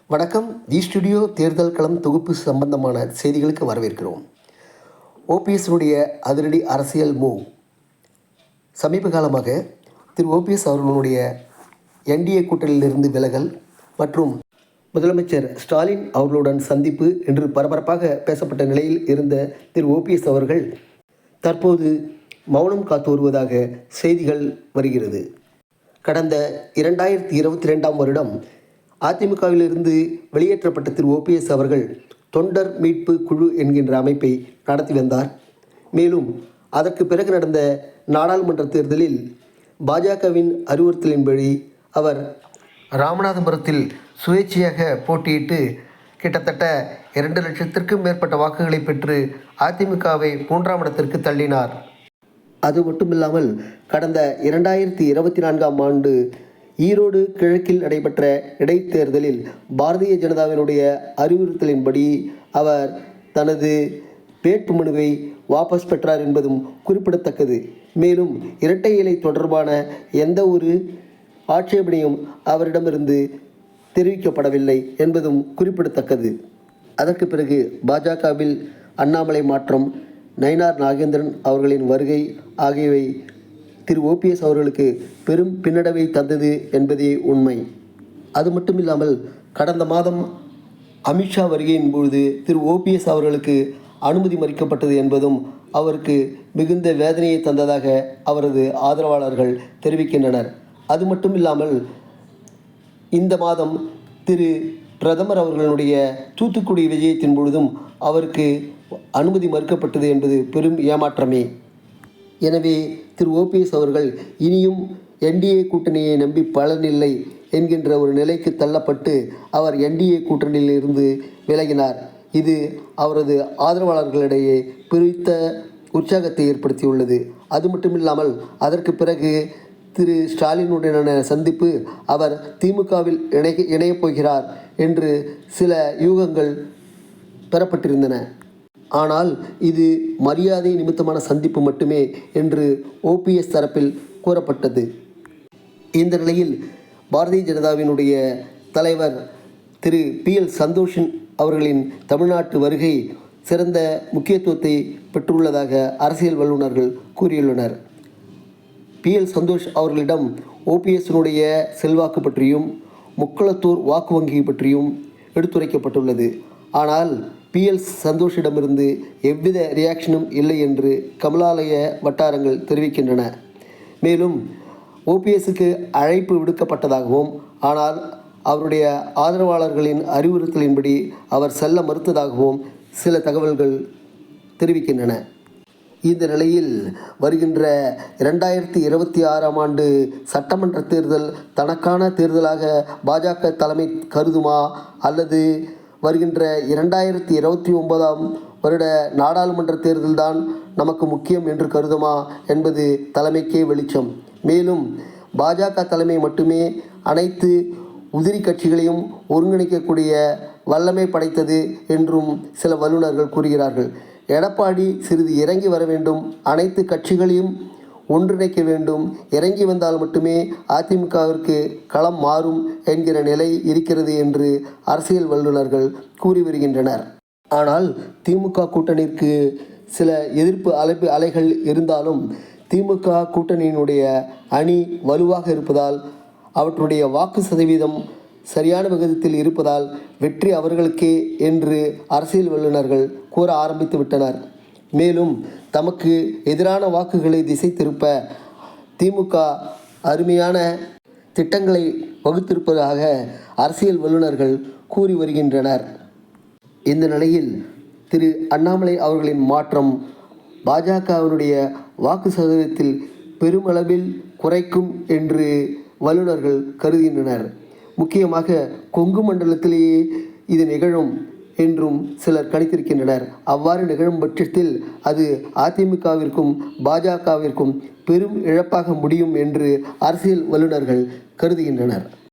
வணக்கம். தி ஸ்டுடியோ தேர்தல் களம் தொகுப்பு சம்பந்தமான செய்திகளுக்கு வரவேற்கிறோம். ஓபிஎஸ்னுடைய அதிரடி அரசியல் மூவ். சமீப காலமாக திரு ஓபிஎஸ் அவர்களுடைய என்டிஏ கூட்டணியிலிருந்து விலகல் மற்றும் முதலமைச்சர் ஸ்டாலின் அவர்களுடன் சந்திப்பு என்று பரபரப்பாக பேசப்பட்ட நிலையில் இருந்த திரு ஓபிஎஸ் அவர்கள் தற்போது மௌனம் காத்து வருவதாக செய்திகள் வருகிறது. கடந்த 2022ஆம் வருடம் அதிமுகவிலிருந்து வெளியேற்றப்பட்ட திரு ஓபிஎஸ் அவர்கள் தொண்டர் மீட்பு குழு என்கின்ற அமைப்பை நடத்தி வந்தார். மேலும் அதற்கு பிறகு நடந்த நாடாளுமன்ற தேர்தலில் பாஜகவின் அறிவுறுத்தலின்படி அவர் ராமநாதபுரத்தில் சுயேட்சையாக போட்டியிட்டு கிட்டத்தட்ட 2 லட்சத்திற்கும் மேற்பட்ட வாக்குகளை பெற்று அதிமுகவை 3ஆம் இடத்திற்கு தள்ளினார். அது மட்டுமில்லாமல் கடந்த 2024ஆம் ஆண்டு ஈரோடு கிழக்கில் நடைபெற்ற இடைத்தேர்தலில் பாரதிய ஜனதாவினுடைய அறிவுறுத்தலின்படி அவர் தனது வேட்புமனுவை வாபஸ் பெற்றார் என்பதும் குறிப்பிடத்தக்கது. மேலும் இரட்டை இலை தொடர்பான எந்த ஒரு ஆட்சேபனையும் அவரிடமிருந்து தெரிவிக்கப்படவில்லை என்பதும் குறிப்பிடத்தக்கது. அதற்கு பிறகு பாஜகவில் அண்ணாமலை மாற்றம், நயினார் நாகேந்திரன் அவர்களின் வருகை ஆகியவை திரு ஓபிஎஸ் அவர்களுக்கு பெரும் பின்னடைவை தந்தது என்பதே உண்மை. அது மட்டுமில்லாமல் கடந்த மாதம் அமித்ஷா வருகையின் பொழுது திரு ஓபிஎஸ் அவர்களுக்கு அனுமதி மறுக்கப்பட்டது என்பதும் அவருக்கு மிகுந்த வேதனையை தந்ததாக அவரது ஆதரவாளர்கள் தெரிவிக்கின்றனர். அது மட்டும் இல்லாமல் இந்த மாதம் திரு பிரதமர் அவர்களுடைய தூத்துக்குடி விஜயத்தின் பொழுதும் அவருக்கு அனுமதி மறுக்கப்பட்டது என்பது பெரும் ஏமாற்றமே. எனவே திரு ஓபிஎஸ் அவர்கள் இனியும் என்டிஏ கூட்டணியை நம்பி பலனில்லை என்கின்ற ஒரு நிலைக்கு தள்ளப்பட்டு அவர் என்டிஏ கூட்டணியில் இருந்து விலகினார். இது அவரது ஆதரவாளர்களிடையே பெருத்த உற்சாகத்தை ஏற்படுத்தியுள்ளது. அது மட்டுமில்லாமல் அதற்கு பிறகு திரு ஸ்டாலினுடனான சந்திப்பு அவர் திமுகவில் இணையப் போகிறார் என்று சில யூகங்கள் பெறப்பட்டிருந்தன. ஆனால் இது மரியாதை நிமித்தமான சந்திப்பு மட்டுமே என்று ஓபிஎஸ் தரப்பில் கூறப்பட்டது. இந்த நிலையில் பாரதிய ஜனதாவினுடைய தலைவர் திரு PL சந்தோஷன் அவர்களின் தமிழ்நாட்டு வருகை சிறந்த முக்கியத்துவத்தை பெற்றுள்ளதாக அரசியல் வல்லுநர்கள் கூறியுள்ளனர். PL சந்தோஷ் அவர்களிடம் ஓபிஎஸ்னுடைய செல்வாக்கு பற்றியும் முக்குளத்தூர் வாக்கு வங்கி பற்றியும் எடுத்துரைக்கப்பட்டுள்ளது. ஆனால் PL சந்தோஷிடமிருந்து எவ்வித ரியாக்ஷனும் இல்லை என்று கமலாலய வட்டாரங்கள் தெரிவிக்கின்றன. மேலும் ஓபிஎஸ்க்கு அழைப்பு விடுக்கப்பட்டதாகவும் ஆனால் அவருடைய ஆதரவாளர்களின் அறிவுறுத்தலின்படி அவர் செல்ல மறுத்ததாகவும் சில தகவல்கள் தெரிவிக்கின்றன. இந்த நிலையில் வருகின்ற 2026ஆம் ஆண்டு சட்டமன்ற தேர்தல் தனக்கான தேர்தலாக பாஜக தலைமை கருதுமா அல்லது வருகின்ற 2029ஆம் வருட நாடாளுமன்ற தேர்தல்தான் நமக்கு முக்கியம் என்று கருதுமா என்பது தலைமைக்கே வெளிச்சம். மேலும் பாஜக தலைமை மட்டுமே அனைத்து உதிரி கட்சிகளையும் ஒருங்கிணைக்கக்கூடிய வல்லமை படைத்தது என்றும் சில வல்லுநர்கள் கூறுகிறார்கள். எடப்பாடி சிறிது இறங்கி வர வேண்டும், அனைத்து கட்சிகளையும் ஒன்றிணைக்க வேண்டும், இறங்கி வந்தால் மட்டுமே அதிமுகவிற்கு களம் மாறும் என்கிற நிலை இருக்கிறது என்று அரசியல் வல்லுநர்கள் கூறி வருகின்றனர். ஆனால் திமுக கூட்டணிக்கு சில எதிர்ப்பு அலைகள் இருந்தாலும் திமுக கூட்டணியினுடைய அணி வலுவாக இருப்பதால் அவற்றுடைய வாக்கு சதவீதம் சரியான விகிதத்தில் இருப்பதால் வெற்றி அவர்களுக்கே என்று அரசியல் வல்லுநர்கள் கூற ஆரம்பித்து விட்டனர். மேலும் தமக்கு எதிரான வாக்குகளை திசை திருப்ப திமுக அருமையான திட்டங்களை வகுத்திருப்பதாக அரசியல் வல்லுநர்கள் கூறி வருகின்றனர். இந்த நிலையில் திரு அண்ணாமலை அவர்களின் மாற்றம் பாஜகவினுடைய வாக்கு சதவீதத்தில் பெருமளவில் குறைக்கும் என்று வல்லுநர்கள் கருதுகின்றனர். முக்கியமாக கொங்கு மண்டலத்திலேயே இது நிகழும் என்றும் சிலர் கணித்திருக்கின்றனர். அவ்வாறு நிகழும் பட்சத்தில் அது அதிமுகவிற்கும் பாஜகவிற்கும் பெரும் இழப்பாக முடியும் என்று அரசியல் வல்லுநர்கள் கருதுகின்றனர்.